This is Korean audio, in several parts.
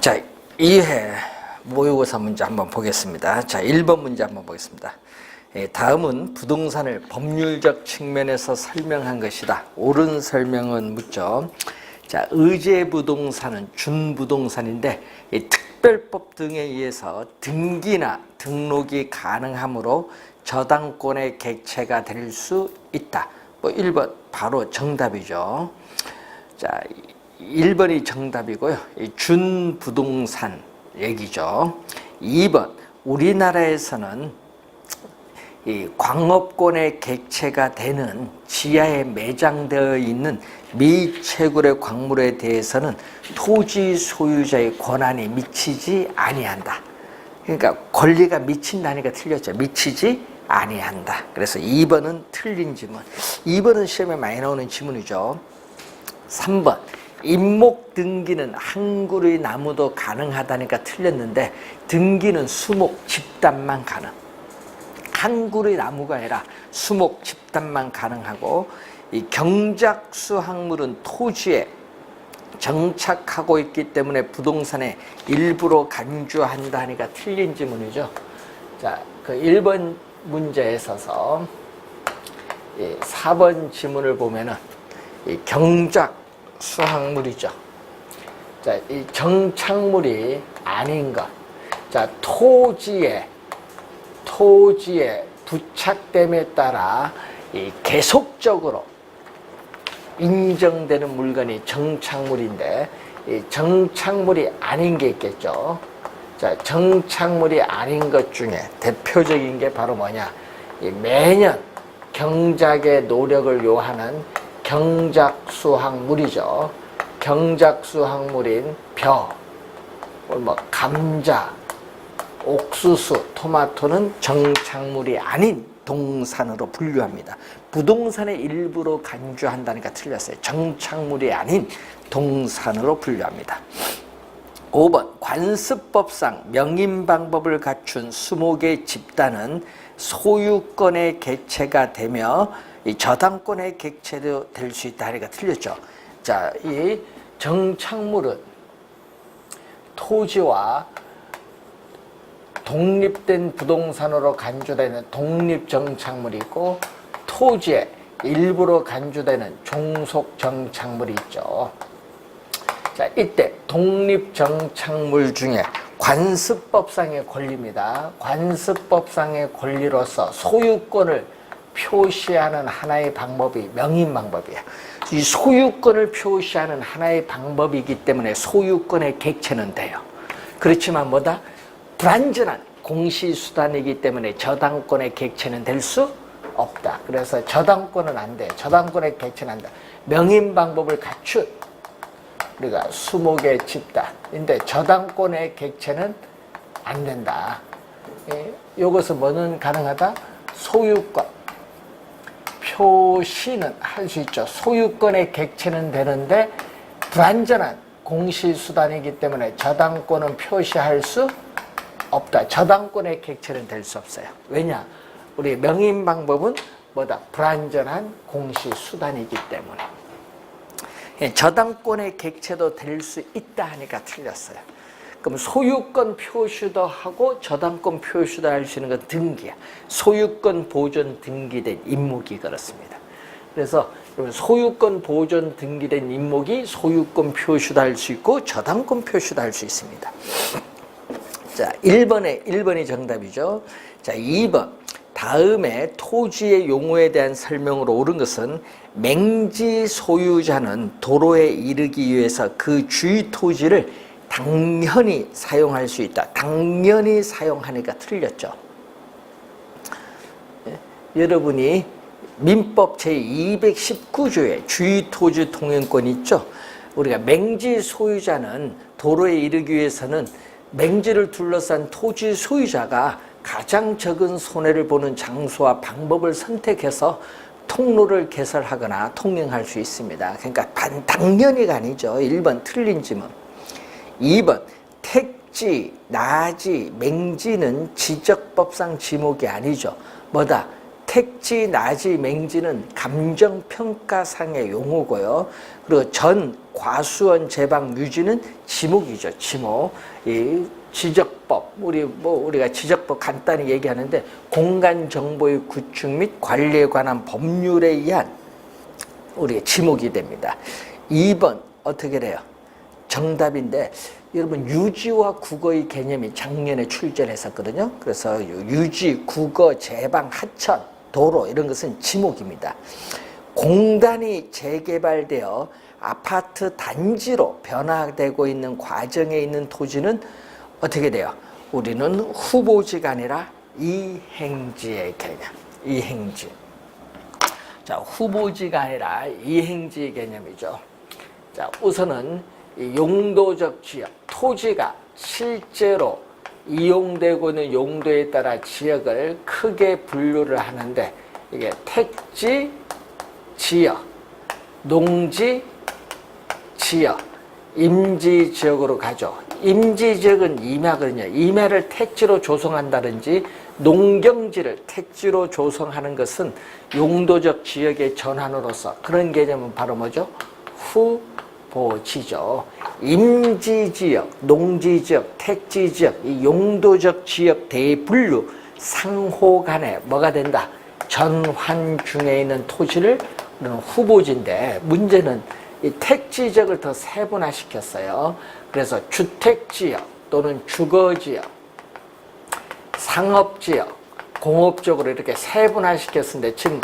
자, 2회 모의고사 문제 한번 보겠습니다. 자, 1번 문제 한번 보겠습니다. 다음은 부동산을 법률적 측면에서 설명한 것이다. 옳은 설명은 묻죠. 자, 의제 부동산은 준부동산인데 특별법 등에 의해서 등기나 등록이 가능하므로 저당권의 객체가 될 수 있다. 1번 바로 정답이죠. 자, 1번이 정답이고요. 준부동산 얘기죠. 2번 우리나라에서는 이 광업권의 객체가 되는 지하에 매장되어 있는 미채굴의 광물에 대해서는 토지 소유자의 권한이 미치지 아니한다. 그러니까 권리가 미친다니까 틀렸죠. 미치지 아니한다. 그래서 2번은 틀린 지문. 2번은 시험에 많이 나오는 지문이죠. 3번 임목 등기는 한 그루의 나무도 가능하다니까 틀렸는데 등기는 수목 집단만 가능. 한 그루의 나무가 아니라 수목 집단만 가능하고 이 경작수 학물은 토지에 정착하고 있기 때문에 부동산의 일부로 간주한다 하니까 틀린 지문이죠. 자, 그 1번 문제에 있어서 4번 지문을 보면은 이 경작수 학물이죠. 자, 이 정착물이 아닌 것. 자, 토지에 부착됨에 따라 이 계속적으로 인정되는 물건이 정착물인데 이 정착물이 아닌 게 있겠죠. 자, 정착물이 아닌 것 중에 대표적인 게 바로 뭐냐? 이 매년 경작의 노력을 요하는 경작수학물이죠. 경작수학물인 벼, 감자, 옥수수, 토마토는 정착물이 아닌 동산으로 분류합니다. 부동산의 일부로 간주한다니까 틀렸어요. 정착물이 아닌 동산으로 분류합니다. 5번 관습법상 명인 방법을 갖춘 수목의 집단은 소유권의 객체가 되며 이 저당권의 객체도 될 수 있다 하니까 틀렸죠. 자, 이 정착물은 토지와 독립된 부동산으로 간주되는 독립정착물이 있고 토지에 일부로 간주되는 종속정착물이 있죠. 자, 이때 독립정착물 중에 관습법상의 권리입니다. 관습법상의 권리로서 소유권을 표시하는 하나의 방법이 명인 방법이에요. 이 소유권을 표시하는 하나의 방법이기 때문에 소유권의 객체는 돼요. 그렇지만 뭐다? 불완전한 공시수단이기 때문에 저당권의 객체는 될 수 없다. 그래서 저당권은 안 돼. 저당권의 객체는 안 돼. 명인 방법을 갖춘 우리가 수목의 집단인데 저당권의 객체는 안 된다. 이것은 뭐는 가능하다? 소유권 표시는 할 수 있죠. 소유권의 객체는 되는데 불완전한 공시수단이기 때문에 저당권은 표시할 수 없다. 저당권의 객체는 될 수 없어요. 왜냐? 우리 명인 방법은 뭐다? 불완전한 공시수단이기 때문에. 저당권의 객체도 될 수 있다 하니까 틀렸어요. 그럼 소유권 표시도 하고 저당권 표시도 할 수 있는 건 등기야. 소유권 보존 등기된 임목이 그렇습니다. 그래서 소유권 보존 등기된 임목이 소유권 표시도 할 수 있고 저당권 표시도 할 수 있습니다. 자, 1번이 정답이죠. 자, 2번. 다음에 토지의 용어에 대한 설명으로 옳은 것은 맹지 소유자는 도로에 이르기 위해서 그 주위 토지를 당연히 사용할 수 있다. 당연히 사용하니까 틀렸죠. 여러분이 민법 제219조에 주위 토지 통행권 있죠. 우리가 맹지 소유자는 도로에 이르기 위해서는 맹지를 둘러싼 토지 소유자가 가장 적은 손해를 보는 장소와 방법을 선택해서 통로를 개설하거나 통행할 수 있습니다. 그러니까 당연히가 아니죠. 1번 틀린 지문. 2번 택지, 나지, 맹지는 지적법상 지목이 아니죠. 뭐다? 택지, 나지, 맹지는 감정평가상의 용어고요. 그리고 전 과수원 제방 유지는 지목이죠. 지목. 이 지적법, 우리가 지적법 간단히 얘기하는데 공간 정보의 구축 및 관리에 관한 법률에 의한 우리의 지목이 됩니다. 2번 어떻게 돼요? 정답인데 여러분 유지와 국어의 개념이 작년에 출제를 했었거든요. 그래서 유지, 국어, 제방, 하천, 도로 이런 것은 지목입니다. 공단이 재개발되어 아파트 단지로 변화되고 있는 과정에 있는 토지는 어떻게 돼요? 우리는 후보지가 아니라 이행지의 개념. 이행지. 자, 후보지가 아니라 이행지의 개념이죠. 자, 우선은 이 용도적 지역, 토지가 실제로 이용되고 있는 용도에 따라 지역을 크게 분류를 하는데 이게 택지 지역, 농지 지역, 임지 지역으로 가죠. 임지 지역은 임야거든요. 임야를 택지로 조성한다든지 농경지를 택지로 조성하는 것은 용도적 지역의 전환으로서 그런 개념은 바로 뭐죠? 후보지죠. 임지지역, 농지지역, 택지지역, 이 용도적 지역 대분류 상호 간에 뭐가 된다? 전환 중에 있는 토지를 우리는 후보지인데 문제는 이 택지지역을 더 세분화시켰어요. 그래서 주택지역 또는 주거지역, 상업지역, 공업적으로 이렇게 세분화시켰는데 지금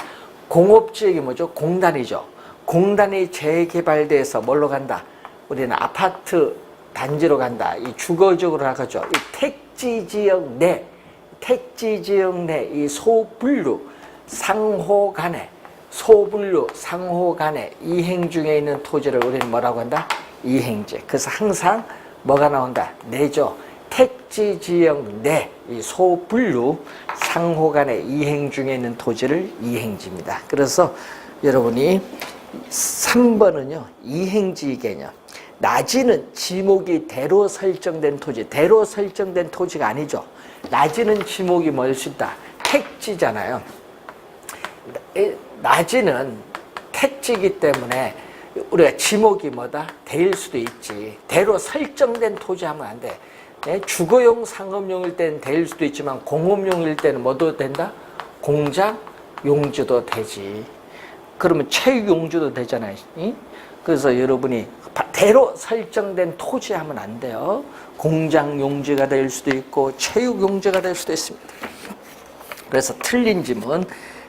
공업지역이 뭐죠? 공단이죠. 공단이 재개발돼서 뭘로 간다? 우리는 아파트 단지로 간다. 이 주거적으로 나가죠. 이 택지지역 내 이 소분류 상호 간에 소분류 상호 간에 이행 중에 있는 토지를 우리는 뭐라고 한다? 이행지. 그래서 항상 뭐가 나온다? 내죠. 택지지역 내 이 소분류 상호 간에 이행 중에 있는 토지를 이행지입니다. 그래서 여러분이 3번은요. 이행지 개념. 낮이는 지목이 대로 설정된 토지. 대로 설정된 토지가 아니죠. 낮이는 지목이 뭘 수 있다? 택지잖아요. 낮이는 택지이기 때문에 우리가 지목이 뭐다? 대일 수도 있지. 대로 설정된 토지 하면 안 돼. 주거용, 상업용일 때는 대일 수도 있지만 공업용일 때는 뭐도 된다? 공장, 용지도 되지. 그러면 체육 용지도 되잖아요. 그래서 여러분이 대로 설정된 토지 하면 안 돼요. 공장 용지가 될 수도 있고 체육 용지가 될 수도 있습니다. 그래서 틀린 질문.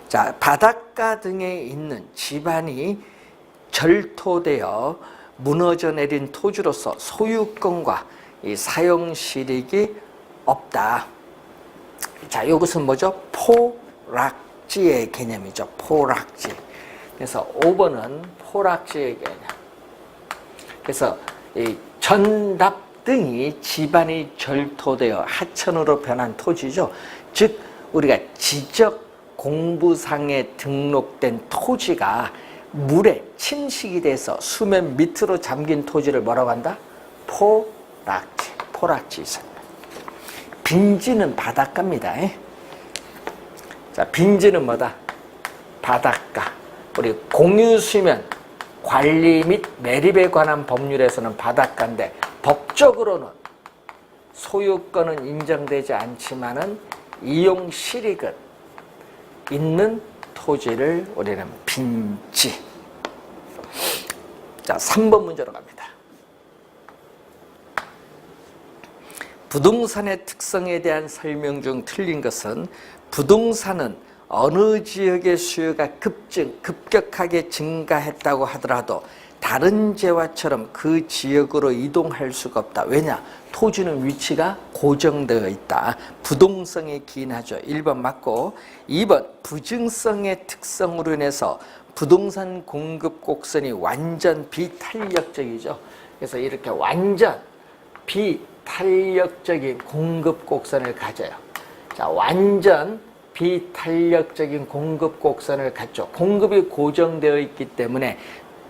자, 바닷가 등에 있는 지반이 절토되어 무너져 내린 토지로서 소유권과 이 사용 실익이 없다. 자, 이것은 뭐죠? 포락지의 개념이죠. 포락지. 그래서 5번은 포락지의 개념. 그래서 이 전답 등이 지반이 절토되어 하천으로 변한 토지죠. 즉 우리가 지적 공부상에 등록된 토지가 물에 침식이 돼서 수면 밑으로 잠긴 토지를 뭐라고 한다? 포락지 있습니다. 빈지는 바닷가입니다. 자, 빈지는 뭐다? 바닷가. 우리 공유수면 관리 및 매립에 관한 법률에서는 바닷가인데 법적으로는 소유권은 인정되지 않지만은 이용 실익은 있는 토지를 우리는 빈지. 자, 3번 문제로 갑니다. 부동산의 특성에 대한 설명 중 틀린 것은 부동산은 어느 지역의 수요가 급격하게 증가했다고 하더라도 다른 재화처럼 그 지역으로 이동할 수가 없다. 왜냐? 토지는 위치가 고정되어 있다. 부동성에 기인하죠. 1번 맞고 2번 부증성의 특성으로 인해서 부동산 공급 곡선이 완전 비탄력적이죠. 그래서 이렇게 완전 비탄력적인 공급 곡선을 가져요. 자, 완전 비탄력적인 공급 곡선을 갖죠. 공급이 고정되어 있기 때문에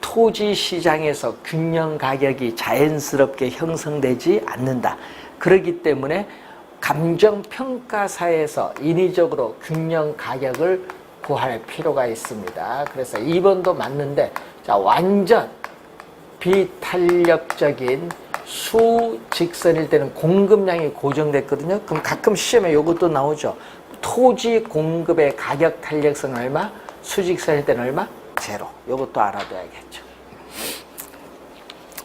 토지 시장에서 균형 가격이 자연스럽게 형성되지 않는다. 그렇기 때문에 감정평가사에서 인위적으로 균형 가격을 구할 필요가 있습니다. 그래서 2번도 맞는데, 자, 완전 비탄력적인 수직선일 때는 공급량이 고정됐거든요. 그럼 가끔 시험에 이것도 나오죠. 토지 공급의 가격 탄력성은 얼마? 수직선일 때는 얼마? 제로. 이것도 알아둬야겠죠.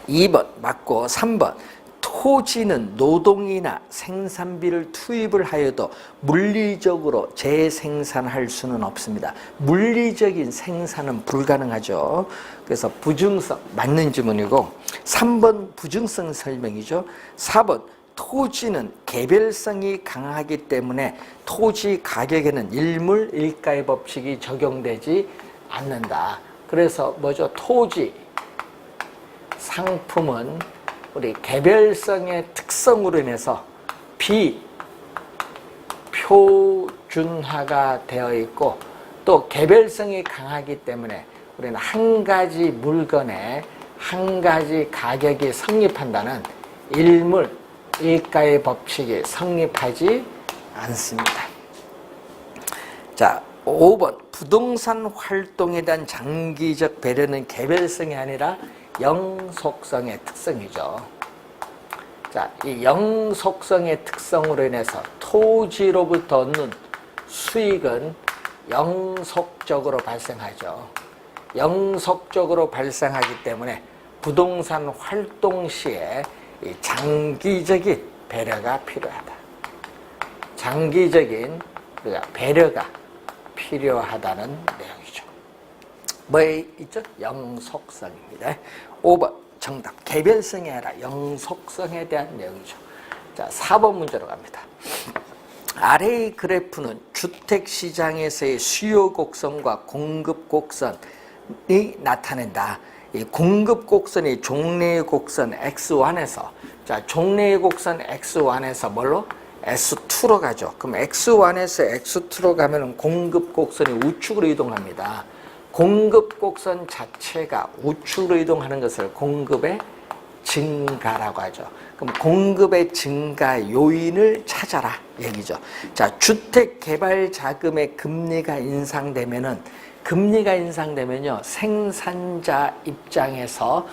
2번 맞고 3번 토지는 노동이나 생산비를 투입을 하여도 물리적으로 재생산할 수는 없습니다. 물리적인 생산은 불가능하죠. 그래서 부증성 맞는 지문이고 3번 부증성 설명이죠. 4번 토지는 개별성이 강하기 때문에 토지 가격에는 일물 일가의 법칙이 적용되지 않는다. 그래서 뭐죠? 토지 상품은 우리 개별성의 특성으로 인해서 비표준화가 되어 있고 또 개별성이 강하기 때문에 우리는 한 가지 물건에 한 가지 가격이 성립한다는 일물 일가의 법칙이 성립하지 않습니다. 자, 5번 부동산 활동에 대한 장기적 배려는 개별성이 아니라 영속성의 특성이죠. 자, 이 영속성의 특성으로 인해서 토지로부터 얻는 수익은 영속적으로 발생하죠. 영속적으로 발생하기 때문에 부동산 활동 시에 이 장기적인 배려가 필요하다. 장기적인 배려가 필요하다는 내용이죠. 뭐 있죠? 영속성입니다. 5번 정답. 개별성이 아니라 영속성에 대한 내용이죠. 자, 4번 문제로 갑니다. 아래의 그래프는 주택시장에서의 수요 곡선과 공급 곡선이 나타낸다. 이 공급 곡선이 종래의 곡선 X1에서 자, 종래의 곡선 X1에서 뭘로? S2로 가죠. 그럼 X1에서 X2로 가면 공급 곡선이 우측으로 이동합니다. 공급 곡선 자체가 우측으로 이동하는 것을 공급의 증가라고 하죠. 그럼 공급의 증가 요인을 찾아라 얘기죠. 자, 주택 개발 자금의 금리가 인상되면요, 생산자 입장에서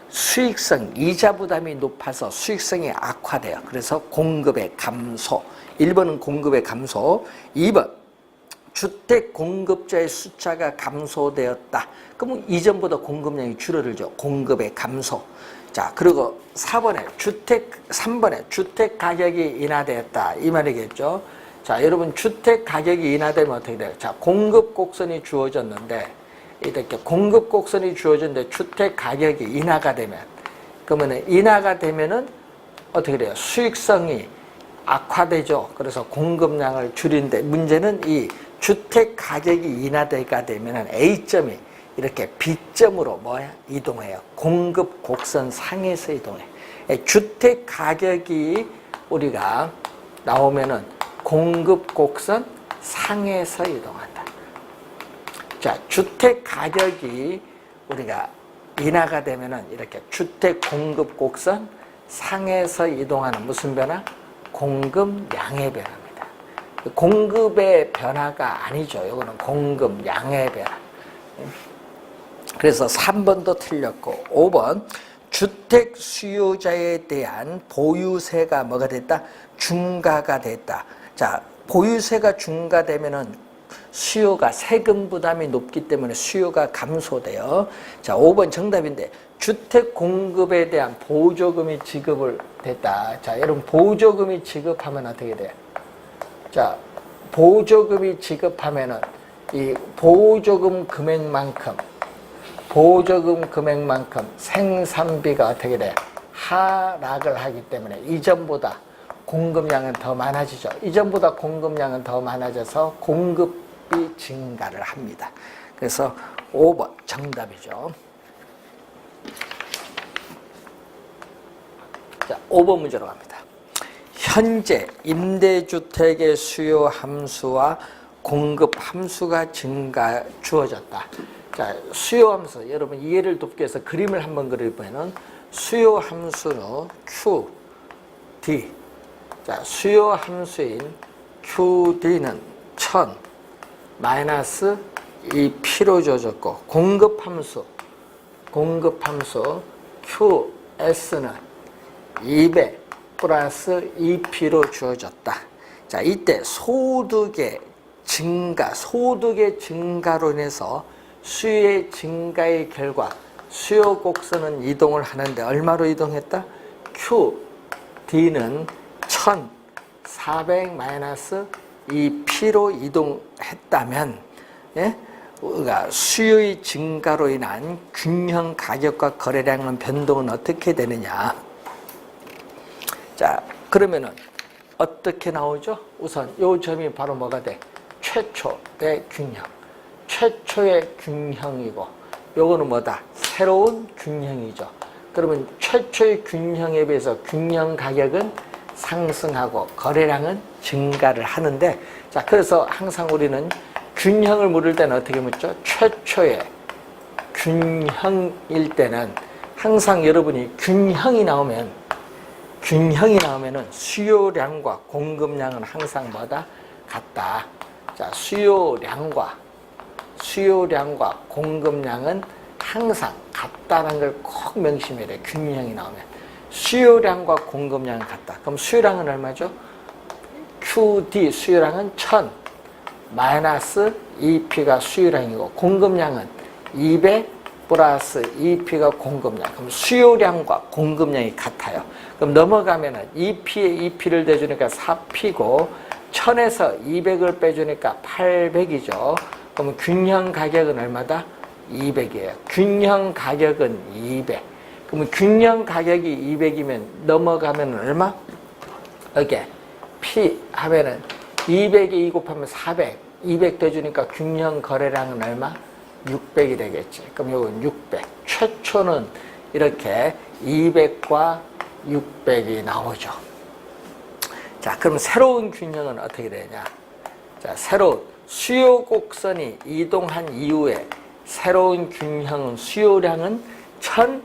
수익성, 이자 부담이 높아서 수익성이 악화돼요. 그래서 공급의 감소. 1번은 공급의 감소. 2번 주택 공급자의 숫자가 감소되었다. 그러면 이전보다 공급량이 줄어들죠. 공급의 감소. 자, 그리고 3번에 주택 가격이 인하되었다. 이 말이겠죠. 자, 여러분 주택 가격이 인하되면 어떻게 돼요? 자, 공급 곡선이 주어졌는데 이렇게 공급 곡선이 주어졌는데 주택 가격이 인하가 되면 그러면은 인하가 되면은 어떻게 돼요? 수익성이 악화되죠. 그래서 공급량을 줄인데 문제는 이 주택 가격이 인하가 되면은 A점이 이렇게 B점으로 이동해요. 공급 곡선 상에서 이동해. 주택 가격이 우리가 나오면은 공급 곡선 상에서 이동한다. 자, 주택 가격이 우리가 인하가 되면은 이렇게 주택 공급 곡선 상에서 이동하는 무슨 변화? 공급량의 변화입니다. 공급의 변화가 아니죠. 이거는 공급량의 변화. 그래서 3번도 틀렸고 5번 주택 수요자에 대한 보유세가 뭐가 됐다? 중과가 됐다. 자, 보유세가 중과되면은 수요가 세금 부담이 높기 때문에 수요가 감소돼요. 자, 5번 정답인데 주택 공급에 대한 보조금이 지급을 됐다. 자, 여러분 보조금이 지급하면 어떻게 돼요? 자, 보조금이 지급하면은 이 보조금 금액만큼 생산비가 어떻게 돼요? 하락을 하기 때문에 이전보다 공급량은 더 많아지죠. 이전보다 공급량은 더 많아져서 공급이 증가를 합니다. 그래서 5번 정답이죠. 자, 5번 문제로 갑니다. 현재 임대주택의 수요 함수와 공급 함수가 주어졌다. 자, 수요 함수, 여러분 이해를 돕기 위해서 그림을 한번 그려보면 수요 함수는 QD. 자, 수요 함수인 QD는 1000 마이너스 2P로 주어졌고 공급 함수 QS는 200 플러스 EP로 주어졌다. 자, 이때 소득의 증가로 인해서 수요의 증가의 결과 수요 곡선은 이동을 하는데 얼마로 이동했다? QD는 1400 마이너스 2P로 이동했다면, 예? 우리가 수요의 증가로 인한 균형 가격과 거래량은 변동은 어떻게 되느냐? 자, 그러면은 어떻게 나오죠? 우선 요 점이 바로 뭐가 돼? 최초의 균형. 최초의 균형이고, 요거는 뭐다? 새로운 균형이죠. 그러면 최초의 균형에 비해서 균형 가격은 상승하고 거래량은 증가를 하는데, 자, 그래서 항상 우리는 균형을 물을 때는 어떻게 묻죠? 최초의 균형일 때는 항상 여러분이 균형이 나오면은 수요량과 공급량은 항상 뭐다? 같다. 자, 수요량과 공급량은 항상 같다는 걸 꼭 명심해야 돼. 균형이 나오면. 수요량과 공급량은 같다. 그럼 수요량은 얼마죠? QD 수요량은 1000 마이너스 EP가 수요량이고, 공급량은 200 플러스 EP가 공급량. 그럼 수요량과 공급량이 같아요. 그럼 넘어가면은 EP에 EP를 대주니까 4P고 1000에서 200을 빼주니까 800이죠. 그럼 균형 가격은 얼마다? 200이에요. 균형 가격은 200. 그러면 균형 가격이 200이면 넘어가면 얼마? 이게 P 하면은 200에 2 곱하면 400. 200 대주니까 균형 거래량은 얼마? 600이 되겠지. 그럼 이건 600. 최초는 이렇게 200과 600이 나오죠. 자, 그럼 새로운 균형은 어떻게 되냐? 자, 새로운 수요 곡선이 이동한 이후에 새로운 균형은 수요량은 1000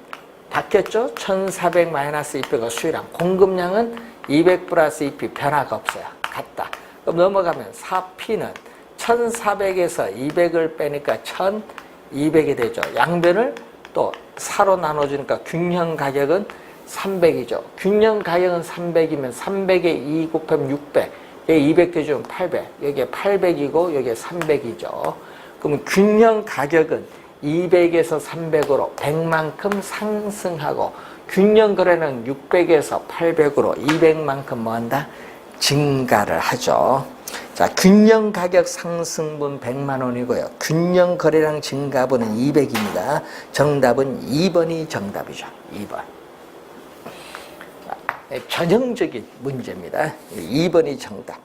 바뀌었죠? 1400 마이너스 200가 수요량. 공급량은 200 플러스 2P 변화가 없어요. 같다. 그럼 넘어가면 4P는 1400에서 200을 빼니까 1200이 되죠. 양변을 또 4로 나눠주니까 균형 가격은 300이죠. 균형 가격은 300이면 300에 2 곱하면 600. 여기 200 대주면 800. 여기에 800이고 여기에 300이죠. 그러면 균형 가격은 200에서 300으로 100만큼 상승하고, 균형 거래는 600에서 800으로 200만큼 뭐한다? 증가를 하죠. 자, 균형 가격 상승분 100만 원이고요. 균형 거래량 증가분은 200입니다. 정답은 2번이 정답이죠. 2번. 자, 전형적인 문제입니다. 2번이 정답.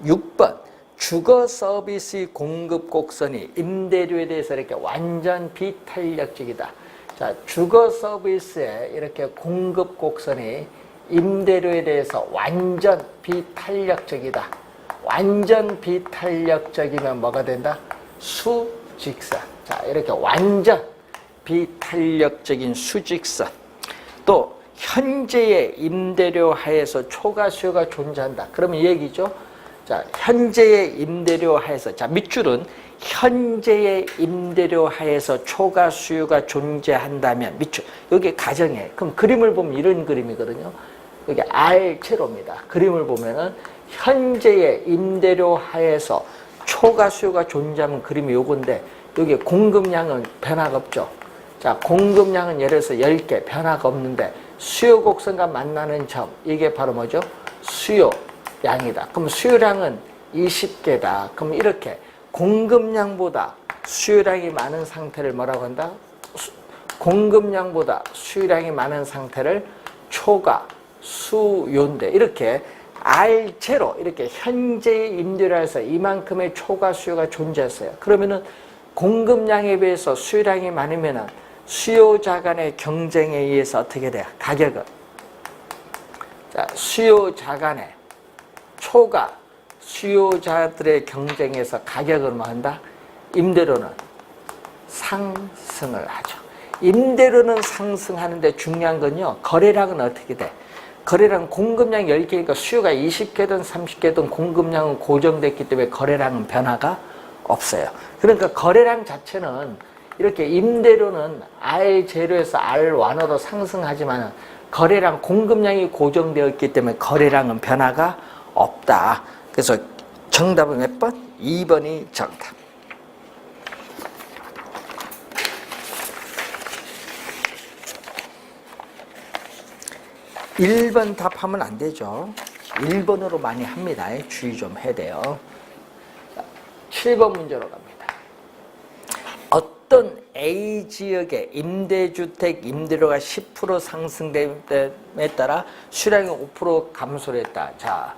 6번. 주거 서비스 공급 곡선이 임대료에 대해서 이렇게 완전 비탄력적이다. 자, 주거 서비스에 이렇게 공급 곡선이 임대료에 대해서 완전 비탄력적이다. 완전 비탄력적이면 뭐가 된다? 수직선. 자, 이렇게 완전 비탄력적인 수직선. 또 현재의 임대료 하에서 초과 수요가 존재한다. 그러면 이 얘기죠. 자, 현재의 임대료 하에서, 자, 밑줄은 현재의 임대료 하에서 초과 수요가 존재한다면, 밑줄, 여기 가정에, 그럼 그림을 보면 이런 그림이거든요. 여기 R제로입니다. 그림을 보면은 현재의 임대료 하에서 초과 수요가 존재하면 그림이 요건데, 여기 공급량은 변화가 없죠. 자, 공급량은 예를 들어서 10개 변화가 없는데, 수요 곡선과 만나는 점, 이게 바로 뭐죠? 수요량이다. 그럼 수요량은 20개다. 그럼 이렇게 공급량보다 수요량이 많은 상태를 뭐라고 한다? 공급량보다 수요량이 많은 상태를 초과 수요인데, 이렇게 R제로 이렇게 현재의 임대료에서 이만큼의 초과 수요가 존재했어요. 그러면은 공급량에 비해서 수요량이 많으면은 수요자 간의 경쟁에 의해서 어떻게 돼요? 가격은, 자, 수요자 간의 초과 수요자들의 경쟁에서 가격은 뭐 한다? 임대료는 상승을 하죠. 임대료는 상승하는데 중요한 건요, 거래량은 어떻게 돼? 거래량 공급량이 10개니까 수요가 20개든 30개든 공급량은 고정됐기 때문에 거래량은 변화가 없어요. 그러니까 거래량 자체는 이렇게 임대료는 R0에서 R1으로 상승하지만 거래량 공급량이 고정되어 있기 때문에 거래량은 변화가 없다. 그래서 정답은 몇 번? 2번이 정답. 1번 답하면 안 되죠. 1번으로 많이 합니다. 주의 좀 해야 돼요. 7번 문제로 갑니다. 어떤 A 지역의 임대주택 임대료가 10% 상승됨에 따라 수량이 5% 감소를 했다. 자,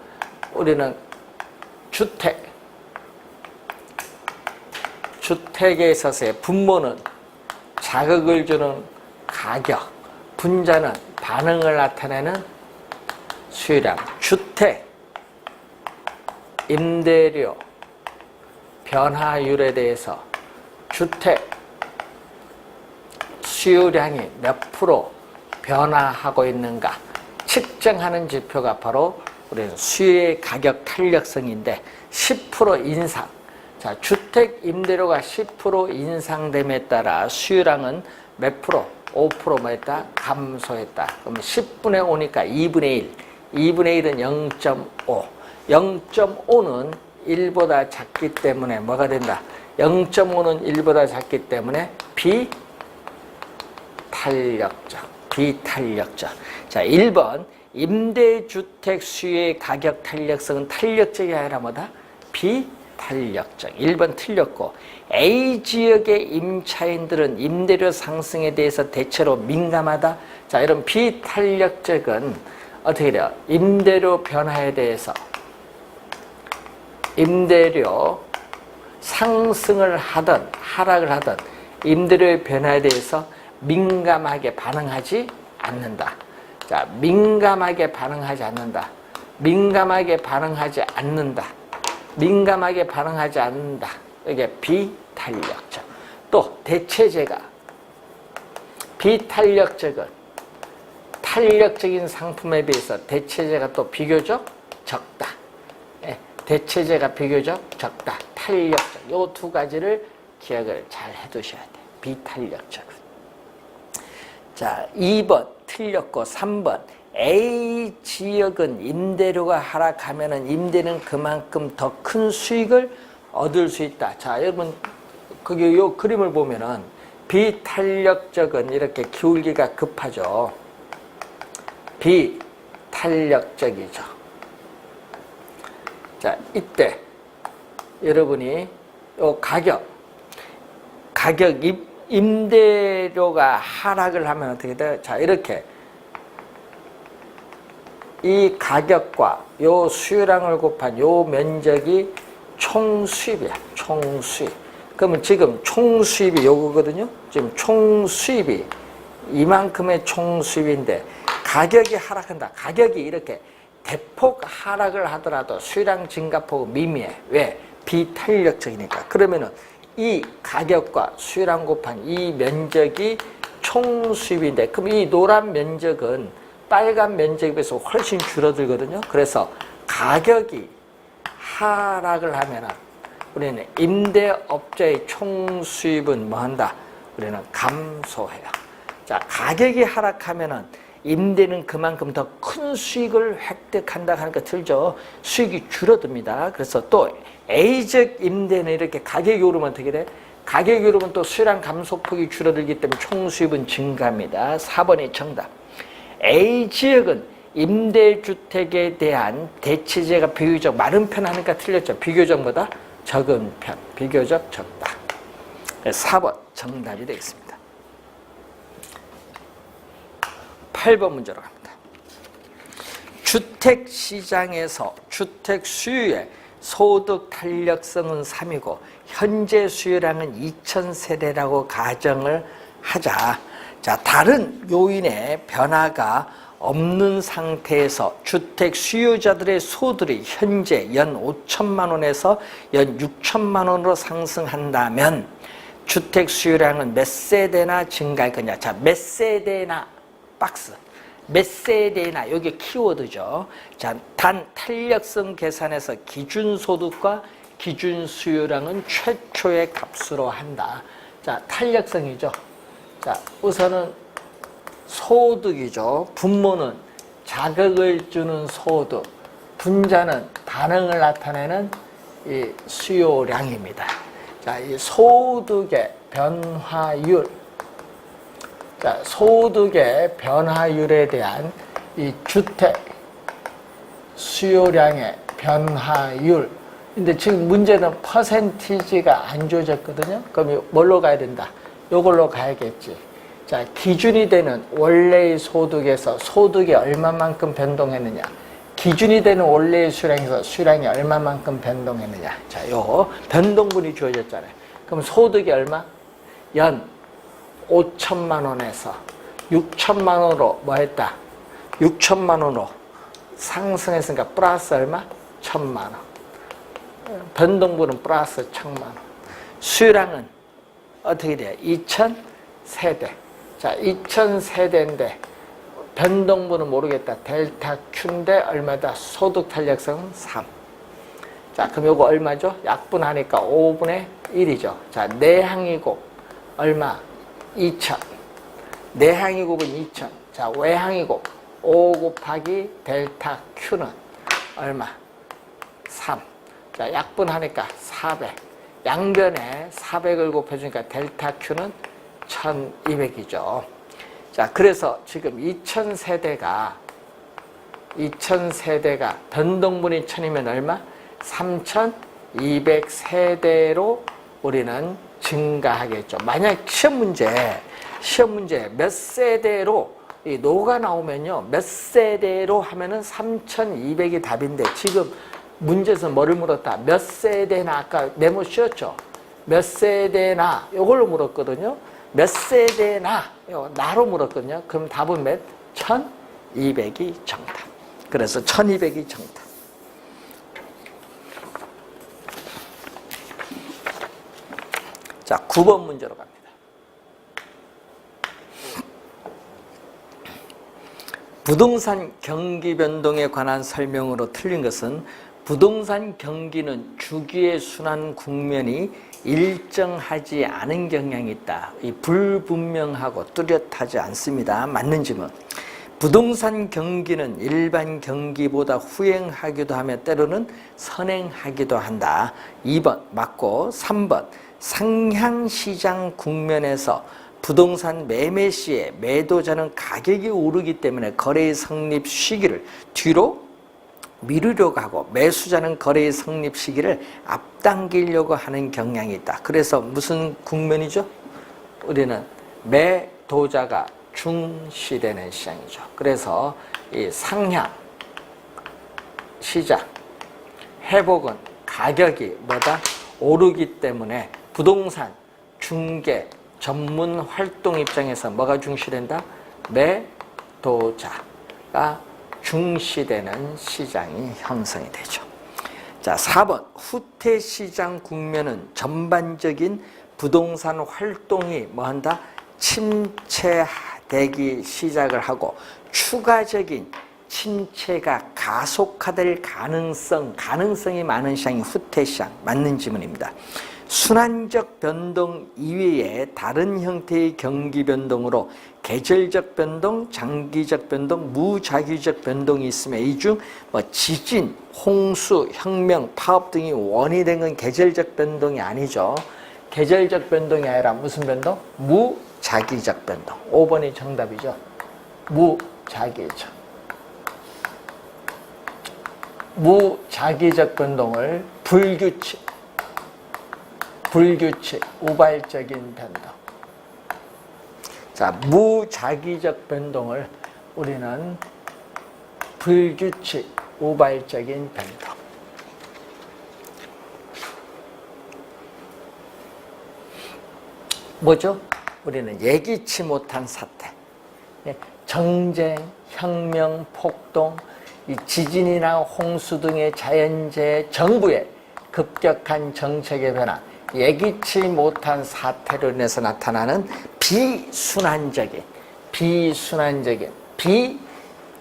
우리는 주택에 있어서의 분모는 자극을 주는 가격, 분자는 반응을 나타내는 수요량, 주택 임대료 변화율에 대해서 주택 수요량이 몇 프로 변화하고 있는가 측정하는 지표가 바로 우리는 수요의 가격 탄력성인데 10% 인상. 자, 주택 임대료가 10% 인상됨에 따라 수요량은 몇 프로? 5% 뭐 했다? 감소했다. 그럼 10분의 5니까 2분의 1. 2분의 1은 0.5. 0.5는 1보다 작기 때문에 뭐가 된다? 0.5는 1보다 작기 때문에 비탄력적. 자, 1번 임대주택 수요의 가격 탄력성은 탄력적이 아니라 뭐다? 비탄력적. 1번 틀렸고, A 지역의 임차인들은 임대료 상승에 대해서 대체로 민감하다. 자, 이런 비탄력적은 어떻게 돼요? 임대료 변화에 대해서 임대료 상승을 하든 하락을 하든 임대료의 변화에 대해서 민감하게 반응하지 않는다. 자, 민감하게 반응하지 않는다. 이게 비탄력적. 또 대체재가 비탄력적은 탄력적인 상품에 비해서 대체재가 또 비교적 적다. 대체재가 비교적 적다. 탄력적. 요 두 가지를 기억을 잘 해두셔야 돼요. 비탄력적. 자, 2번 틀렸고 3번 A 지역은 임대료가 하락하면은 임대는 그만큼 더 큰 수익을 얻을 수 있다. 자, 여러분 거기 요 그림을 보면은 비탄력적은 이렇게 기울기가 급하죠. 비탄력적이죠. 자, 이때 여러분이 요 가격 임대료가 하락을 하면 어떻게 돼요? 자, 이렇게 이 가격과 요 수요량을 곱한 요 면적이 총수입이야. 총수입. 그러면 지금 총수입이 요거거든요. 지금 총수입이 이만큼의 총수입인데 가격이 하락한다. 가격이 이렇게 대폭 하락을 하더라도 수요량 증가폭은 미미해. 왜? 비탄력적이니까. 그러면은 이 가격과 수요량 곱한 이 면적이 총수입인데, 그럼 이 노란 면적은 빨간 면적에 비해서 훨씬 줄어들거든요. 그래서 가격이 하락을 하면은 우리는 임대업자의 총수입은 뭐 한다? 우리는 감소해요. 자, 가격이 하락하면은 임대는 그만큼 더 큰 수익을 획득한다 하니까 틀죠. 수익이 줄어듭니다. 그래서 또 A적 임대는 이렇게 가격이 오르면 어떻게 돼? 가격이 오르면 또 수요량 감소폭이 줄어들기 때문에 총수입은 증가합니다. 4번이 정답. A 지역은 임대주택에 대한 대체재가 비교적 많은 편 하니까 틀렸죠. 비교적보다 적은 편. 비교적 적다. 4번 정답이 되겠습니다. 8번 문제로 갑니다. 주택시장에서 주택 수요의 소득 탄력성은 3이고 현재 수요량은 2,000세대라고 가정을 하자. 자, 다른 요인의 변화가 없는 상태에서 주택 수요자들의 소득이 현재 연 5천만 원에서 연 6천만 원으로 상승한다면 주택 수요량은 몇 세대나 증가할 거냐. 자, 몇 세대나 박스. 몇 세대나, 여기 키워드죠. 자, 단 탄력성 계산에서 기준 소득과 기준 수요량은 최초의 값으로 한다. 자, 탄력성이죠. 자, 우선은 소득이죠. 분모는 자극을 주는 소득, 분자는 반응을 나타내는 이 수요량입니다. 자, 이 소득의 변화율, 자, 소득의 변화율에 대한 이 주택 수요량의 변화율. 근데 지금 문제는 퍼센티지가 안 주어졌거든요. 그럼 뭘로 가야 된다? 요걸로 가야겠지. 자, 기준이 되는 원래의 소득에서 소득이 얼마만큼 변동했느냐. 기준이 되는 원래의 수량에서 수량이 얼마만큼 변동했느냐. 자, 요 변동분이 주어졌잖아요. 그럼 소득이 얼마? 연 5천만 원에서 6천만 원으로 뭐 했다? 6천만 원으로 상승했으니까 플러스 얼마? 1,000만 원. 변동분은 플러스 1,000만 원. 수요량은 어떻게 돼요? 2,000세대. 자, 2,000세대인데 변동분은 모르겠다. 델타 Q인데 얼마다? 소득 탄력성은 3. 자, 그럼 요거 얼마죠? 약분하니까 5분의 1이죠. 자, 내항이곱 얼마? 2,000. 내항이곱은 2,000. 자, 외항이곱 5 곱하기 델타 Q는 얼마? 3. 자, 약분하니까 400. 양변에 400을 곱해주니까 델타 Q는 1200이죠. 자, 그래서 지금 2000세대가 변동분이 1000이면 얼마? 3200세대로 우리는 증가하겠죠. 만약 시험 문제 몇 세대로 이 노가 나오면요. 몇 세대로 하면은 3200이 답인데 지금 문제에서 뭐를 물었다? 몇 세대나 아까 메모 씌웠죠? 몇 세대나 이걸로 물었거든요. 몇 세대나 나로 물었거든요. 그럼 답은 몇? 1200이 정답. 그래서 1200이 정답. 자, 9번 문제로 갑니다. 부동산 경기 변동에 관한 설명으로 틀린 것은 부동산 경기는 주기의 순환 국면이 일정하지 않은 경향이 있다. 이 불분명하고 뚜렷하지 않습니다. 맞는 질문. 부동산 경기는 일반 경기보다 후행하기도 하며 때로는 선행하기도 한다. 2번 맞고 3번 상향시장 국면에서 부동산 매매 시에 매도자는 가격이 오르기 때문에 거래의 성립 시기를 뒤로 미루려고 하고 매수자는 거래의 성립 시기를 앞당기려고 하는 경향이 있다. 그래서 무슨 국면이죠? 우리는 매도자가 중시되는 시장이죠. 그래서 이 상향 시장 회복은 가격이 뭐다? 오르기 때문에 부동산 중개 전문 활동 입장에서 뭐가 중시된다? 매도자가 중시되는 시장이 형성이 되죠. 자, 4번 후퇴시장 국면은 전반적인 부동산 활동이 뭐한다? 침체되기 시작을 하고 추가적인 침체가 가속화될 가능성이 많은 시장이 후퇴시장. 맞는 지문입니다. 순환적 변동 이외에 다른 형태의 경기 변동으로 계절적 변동, 장기적 변동, 무작위적 변동이 있으며 이 중 지진, 홍수, 혁명, 파업 등이 원인이 된 건 계절적 변동이 아니죠. 계절적 변동이 아니라 무슨 변동? 무작위적 변동. 5번이 정답이죠. 무작위적. 무작위적 변동을 불규칙, 우발적인 변동. 자, 무작위적 변동을 우리는 불규칙, 우발적인 변동. 뭐죠? 우리는 예기치 못한 사태. 정쟁, 혁명, 폭동, 이 지진이나 홍수 등의 자연재해, 정부의 급격한 정책의 변화, 예기치 못한 사태로 인해서 나타나는 비순환적인,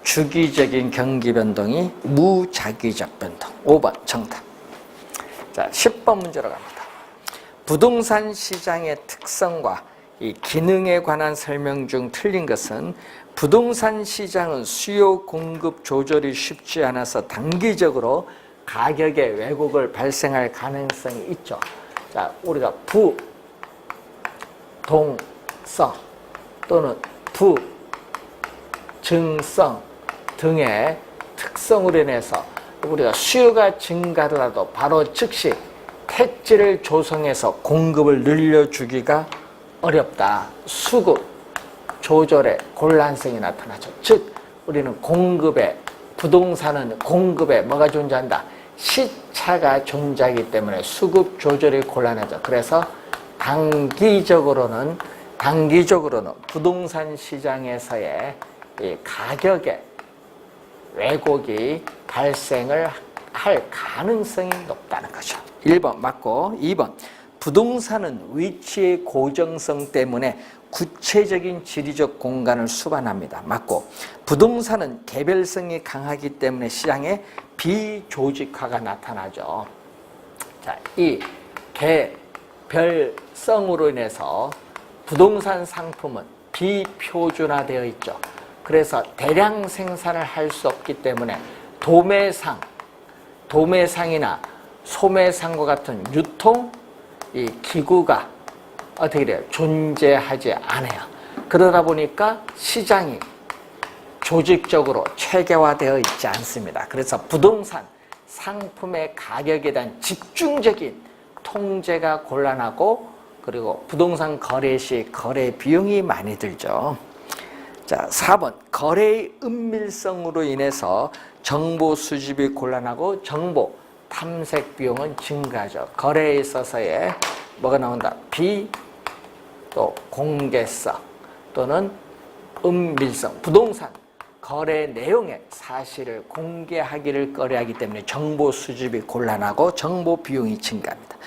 비주기적인 경기 변동이 무작위적 변동. 5번 정답. 자, 10번 문제로 갑니다. 부동산 시장의 특성과 이 기능에 관한 설명 중 틀린 것은 부동산 시장은 수요 공급 조절이 쉽지 않아서 단기적으로 가격의 왜곡을 발생할 가능성이 있죠. 자, 우리가 부동성 또는 부증성 등의 특성으로 인해서 우리가 수요가 증가하더라도 바로 즉시 택지를 조성해서 공급을 늘려주기가 어렵다. 수급 조절에 곤란성이 나타나죠. 즉 우리는 부동산은 공급에 뭐가 존재한다? 시차가 존재하기 때문에 수급 조절이 곤란하죠. 그래서 단기적으로는 부동산 시장에서의 이 가격의 왜곡이 발생을 할 가능성이 높다는 거죠. 1번 맞고, 2번 부동산은 위치의 고정성 때문에 구체적인 지리적 공간을 수반합니다. 맞고, 부동산은 개별성이 강하기 때문에 시장에 비조직화가 나타나죠. 자, 이 개별성으로 인해서 부동산 상품은 비표준화되어 있죠. 그래서 대량 생산을 할 수 없기 때문에 도매상이나 소매상과 같은 유통 이 기구가 어떻게 돼요? 존재하지 않아요. 그러다 보니까 시장이 조직적으로 체계화되어 있지 않습니다. 그래서 부동산 상품의 가격에 대한 집중적인 통제가 곤란하고, 그리고 부동산 거래 시 거래 비용이 많이 들죠. 자, 4번 거래의 은밀성으로 인해서 정보 수집이 곤란하고 정보 탐색 비용은 증가하죠. 거래에 있어서의 뭐가 나온다? 또 공개성 또는 은밀성. 부동산 거래 내용의 사실을 공개하기를 꺼려하기 때문에 정보 수집이 곤란하고 정보 비용이 증가합니다.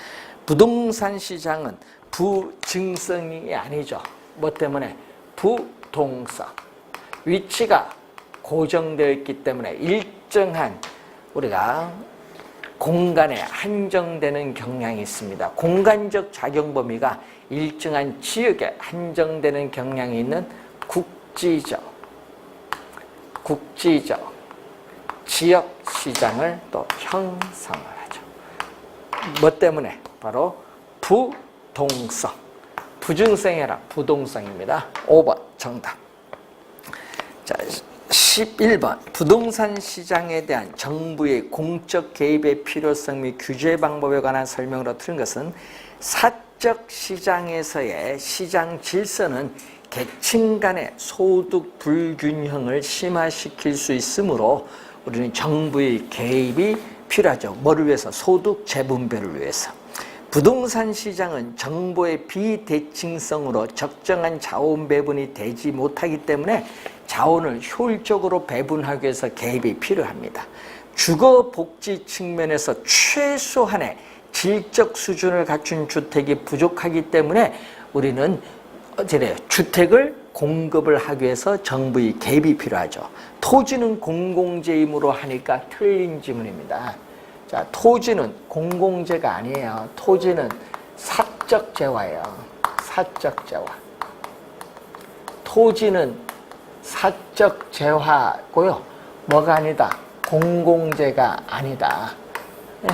부동산 시장은 부증성이 아니죠. 뭐 때문에? 부동성. 위치가 고정되어 있기 때문에 일정한 우리가 공간에 한정되는 경향이 있습니다. 공간적 작용 범위가 일정한 지역에 한정되는 경향이 있는 국지적 지역 시장을 또 형성을 하죠. 뭐 때문에? 바로 부동성. 부증성이 아니라 부동성입니다. 5번 정답. 자, 11번 부동산 시장에 대한 정부의 공적 개입의 필요성 및 규제 방법에 관한 설명으로 틀린 것은 사적 시장에서의 시장 질서는 계층 간의 소득 불균형을 심화시킬 수 있으므로 우리는 정부의 개입이 필요하죠. 뭐를 위해서? 소득 재분배를 위해서. 부동산 시장은 정보의 비대칭성으로 적정한 자원 배분이 되지 못하기 때문에 자원을 효율적으로 배분하기 위해서 개입이 필요합니다. 주거 복지 측면에서 최소한의 질적 수준을 갖춘 주택이 부족하기 때문에 우리는 주택을 공급을 하기 위해서 정부의 개입이 필요하죠. 토지는 공공재임으로 하니까 틀린 지문입니다. 자, 토지는 공공재가 아니에요. 토지는 사적 재화예요. 사적 재화. 토지는 사적 재화고요. 뭐가 아니다? 공공재가 아니다. 네.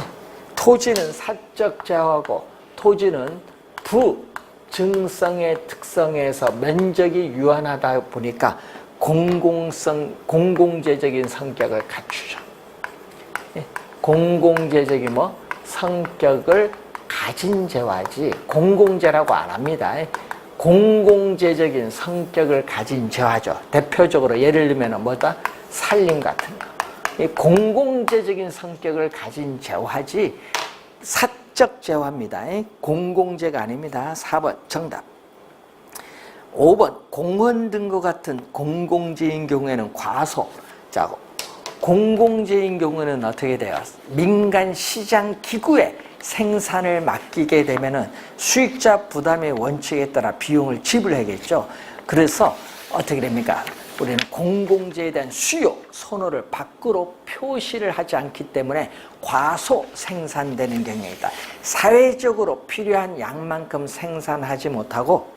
토지는 사적 재화고, 토지는 부증성의 특성에서 면적이 유한하다 보니까 공공재적인 성격을 갖추죠. 네. 공공재적인 성격을 가진 재화지 공공재라고 안 합니다. 공공재적인 성격을 가진 재화죠. 대표적으로 예를 들면 뭐다? 산림 같은 거. 이 공공재적인 성격을 가진 재화지 사적 재화입니다. 공공재가 아닙니다. 4번 정답. 5번 공원 등과 같은 공공재인 경우에는 과소. 자, 공공재인 경우는 어떻게 돼요? 민간 시장 기구에 생산을 맡기게 되면은 수익자 부담의 원칙에 따라 비용을 지불해야겠죠. 그래서 어떻게 됩니까? 우리는 공공재에 대한 수요, 선호를 밖으로 표시를 하지 않기 때문에 과소 생산되는 경향이다. 사회적으로 필요한 양만큼 생산하지 못하고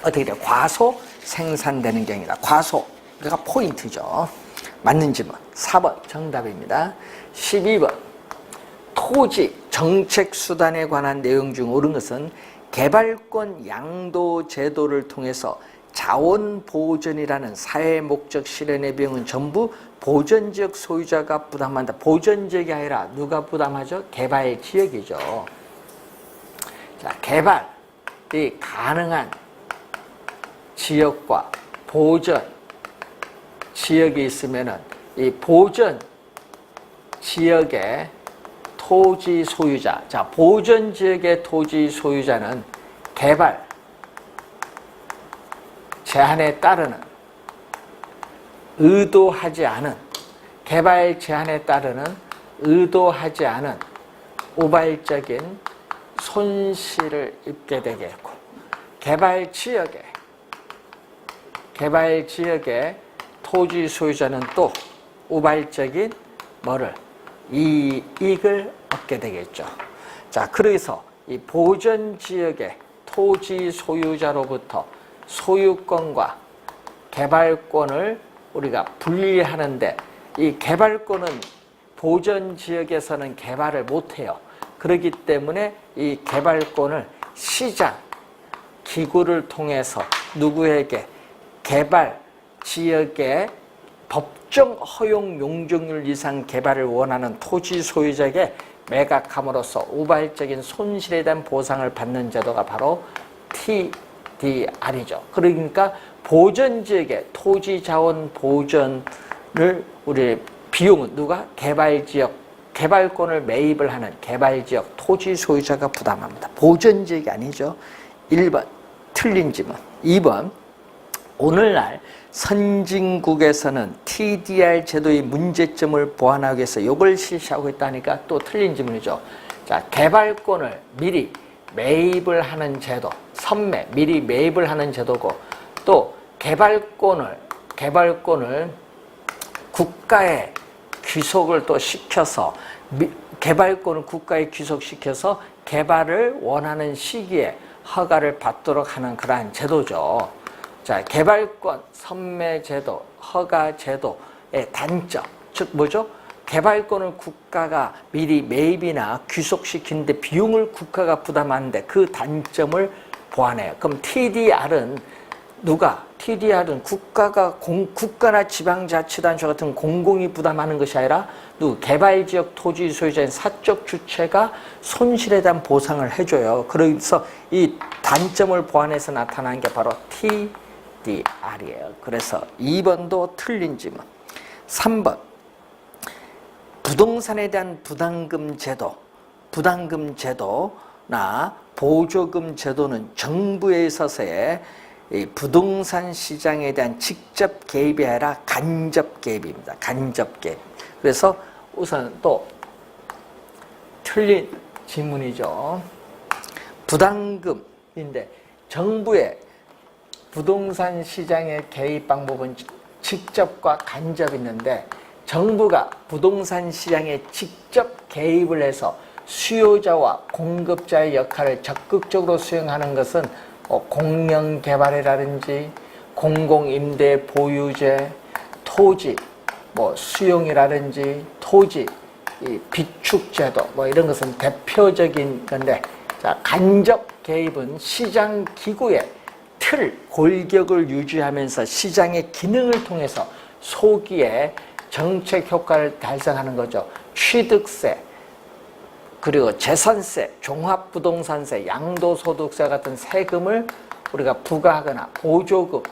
어떻게 돼요? 과소 생산되는 경향이다. 과소가 포인트죠. 맞는 질문. 4번 정답입니다. 12번 토지 정책수단에 관한 내용 중 옳은 것은 개발권 양도 제도를 통해서 자원보전이라는 사회 목적 실현의 비용은 전부 보전지역 소유자가 부담한다. 보전지역이 아니라 누가 부담하죠? 개발지역이죠. 자, 개발이 가능한 지역과 보전 지역이 있으면은 이 보전 지역의 토지 소유자, 자, 보전 지역의 토지 소유자는 개발 제한에 따르는 의도하지 않은 개발 제한에 따르는 의도하지 않은 우발적인 손실을 입게 되게 했고 개발 지역의 토지 소유자는 또 우발적인 뭐를 이익을 얻게 되겠죠. 자, 그래서 이 보전 지역의 토지 소유자로부터 소유권과 개발권을 우리가 분리하는데 이 개발권은 보전 지역에서는 개발을 못해요. 그렇기 때문에 이 개발권을 시장 기구를 통해서 누구에게 개발 지역의 법정 허용 용적률 이상 개발을 원하는 토지 소유자에게 매각함으로써 우발적인 손실에 대한 보상을 받는 제도가 바로 TDR이죠. 그러니까 보전 지역의 토지 자원 보전을 우리 비용은 누가? 개발 지역, 개발권을 매입을 하는 개발 지역 토지 소유자가 부담합니다. 보전 지역이 아니죠. 1번 틀린 질문. 2번 오늘날 선진국에서는 TDR 제도의 문제점을 보완하기 위해서 이걸 실시하고 있다니까 또 틀린 질문이죠. 자, 개발권을 미리 매입을 하는 제도, 선매, 미리 매입을 하는 제도고 또 개발권을 국가에 귀속을 또 시켜서 개발권을 국가에 귀속시켜서 개발을 원하는 시기에 허가를 받도록 하는 그러한 제도죠. 자, 개발권, 선매 제도, 허가 제도의 단점, 즉 뭐죠? 개발권을 국가가 미리 매입이나 귀속시키는데 비용을 국가가 부담하는데 그 단점을 보완해요. 그럼 TDR은 누가? TDR은 국가나 지방자치단체 같은 공공이 부담하는 것이 아니라 개발지역 토지 소유자인 사적 주체가 손실에 대한 보상을 해줘요. 그래서 이 단점을 보완해서 나타난 게 바로 TDR이에요. 그래서 2번도 틀린 질문. 3번 부동산에 대한 부담금 제도나 보조금 제도는 정부에 있어서의 부동산 시장에 대한 직접 개입이 아니라 간접 개입입니다. 간접 개입. 그래서 우선 또 틀린 질문이죠. 부담금인데 정부의 부동산 시장의 개입 방법은 직접과 간접이 있는데 정부가 부동산 시장에 직접 개입을 해서 수요자와 공급자의 역할을 적극적으로 수행하는 것은 공영개발이라든지 공공임대 보유제, 토지 수용이라든지 토지 비축제도 이런 것은 대표적인 건데, 자, 간접 개입은 시장 기구의 틀, 골격을 유지하면서 시장의 기능을 통해서 소기에 정책 효과를 달성하는 거죠. 취득세, 그리고 재산세, 종합부동산세, 양도소득세 같은 세금을 우리가 부과하거나 보조금,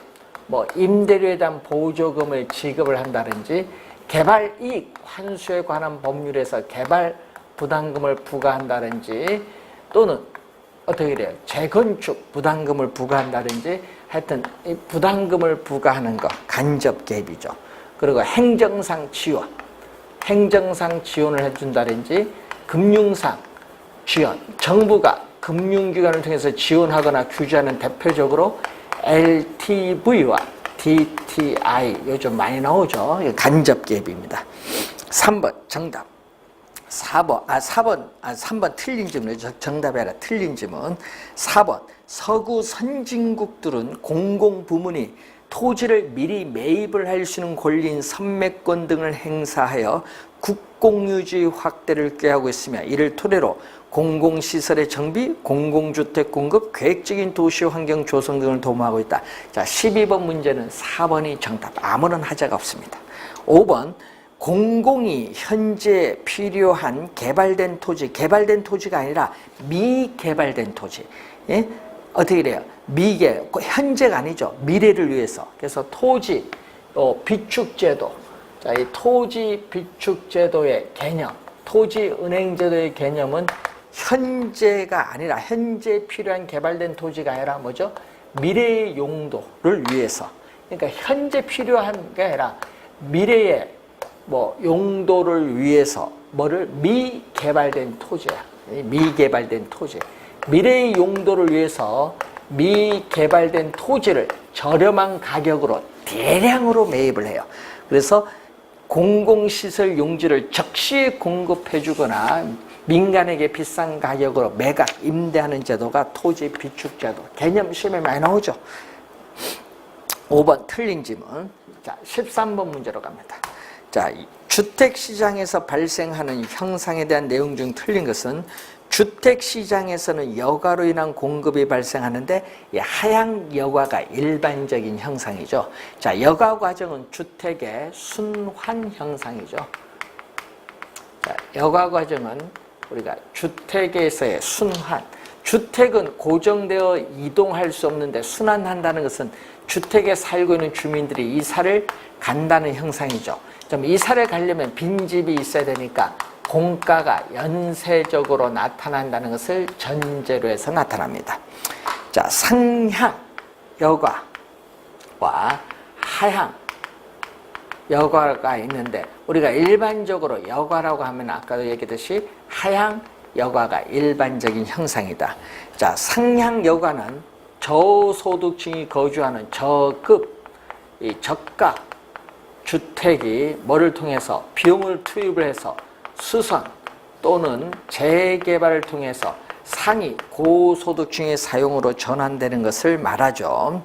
임대료에 대한 보조금을 지급을 한다든지 개발이익 환수에 관한 법률에서 개발 부담금을 부과한다든지 또는 어떻게 돼요? 재건축 부담금을 부과한다든지 하여튼 이 부담금을 부과하는 거 간접 개입이죠. 그리고 행정상 지원을 해준다든지 금융상 지원, 정부가 금융기관을 통해서 지원하거나 규제하는 대표적으로 LTV와 DT FTI 요즘 많이 나오죠. 간접기업입니다. 3번 정답. 3번 틀린 질문이죠. 정답이 아니라 틀린 질문. 4번 서구 선진국들은 공공부문이 토지를 미리 매입을 할 수 있는 권리인 선매권 등을 행사하여 국공유지 확대를 꾀하고 있으며 이를 토대로 공공시설의 정비, 공공주택 공급, 계획적인 도시 환경 조성 등을 도모하고 있다. 자, 12번 문제는 4번이 정답. 아무런 하자가 없습니다. 5번 공공이 현재 필요한 개발된 토지, 개발된 토지가 아니라 미개발된 토지. 예? 어떻게 돼요? 현재가 아니죠. 미래를 위해서. 그래서 토지, 비축제도. 자, 이 토지 비축제도의 개념, 토지은행제도의 개념은 현재가 아니라 현재 필요한 개발된 토지가 아니라 뭐죠? 미래의 용도를 위해서. 그러니까 현재 필요한 게 아니라 미래의 용도를 위해서 미개발된 토지야. 미개발된 토지. 미래의 용도를 위해서 미개발된 토지를 저렴한 가격으로 대량으로 매입을 해요. 그래서 공공시설 용지를 적시에 공급해 주거나 민간에게 비싼 가격으로 매각, 임대하는 제도가 토지 비축제도. 개념 시험에 많이 나오죠. 5번 틀린 질문. 자, 13번 문제로 갑니다. 자, 주택시장에서 발생하는 형상에 대한 내용 중 틀린 것은 주택시장에서는 여가로 인한 공급이 발생하는데 이 하향 여가가 일반적인 형상이죠. 자, 여가 과정은 주택의 순환 형상이죠. 자, 여가 과정은 우리가 주택에서의 순환. 주택은 고정되어 이동할 수 없는데 순환한다는 것은 주택에 살고 있는 주민들이 이사를 간다는 형상이죠. 좀 이사를 가려면 빈집이 있어야 되니까 공가가 연쇄적으로 나타난다는 것을 전제로 해서 나타납니다. 자, 상향 여가와 하향 여가가 있는데 우리가 일반적으로 여가라고 하면 아까도 얘기했듯이 하향 여가가 일반적인 형상이다. 자, 상향 여가는 저소득층이 거주하는 저급, 이 저가 주택이 뭐를 통해서 비용을 투입을 해서 수선 또는 재개발을 통해서 상위 고소득층의 사용으로 전환되는 것을 말하죠.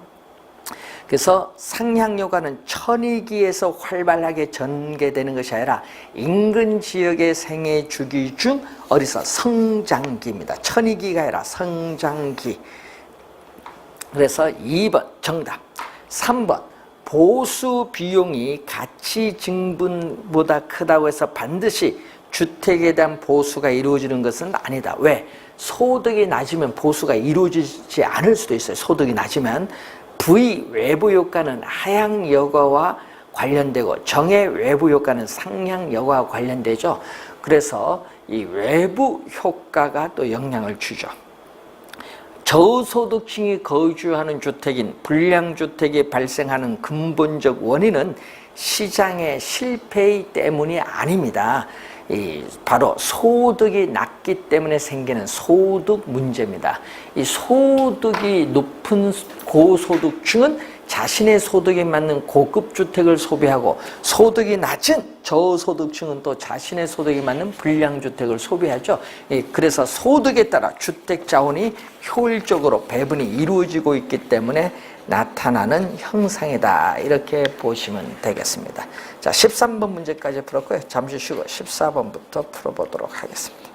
그래서 상향여가는 천이기에서 활발하게 전개되는 것이 아니라 인근 지역의 생애 주기 중 어디서 성장기입니다. 천이기가 아니라 성장기. 그래서 2번 정답. 3번 보수 비용이 가치 증분보다 크다고 해서 반드시 주택에 대한 보수가 이루어지는 것은 아니다. 왜? 소득이 낮으면 보수가 이루어지지 않을 수도 있어요. 소득이 낮으면. V 외부 효과는 하향 여가와 관련되고 정의 외부 효과는 상향 여가와 관련되죠. 그래서 이 외부 효과가 또 영향을 주죠. 저소득층이 거주하는 주택인 불량주택이 발생하는 근본적 원인은 시장의 실패 때문이 아닙니다. 바로 소득이 낮기 때문에 생기는 소득 문제입니다. 이 소득이 높은 고소득층은 자신의 소득에 맞는 고급 주택을 소비하고 소득이 낮은 저소득층은 또 자신의 소득에 맞는 불량주택을 소비하죠. 그래서 소득에 따라 주택 자원이 효율적으로 배분이 이루어지고 있기 때문에 나타나는 형상이다. 이렇게 보시면 되겠습니다. 자, 13번 문제까지 풀었고요. 잠시 쉬고 14번부터 풀어보도록 하겠습니다.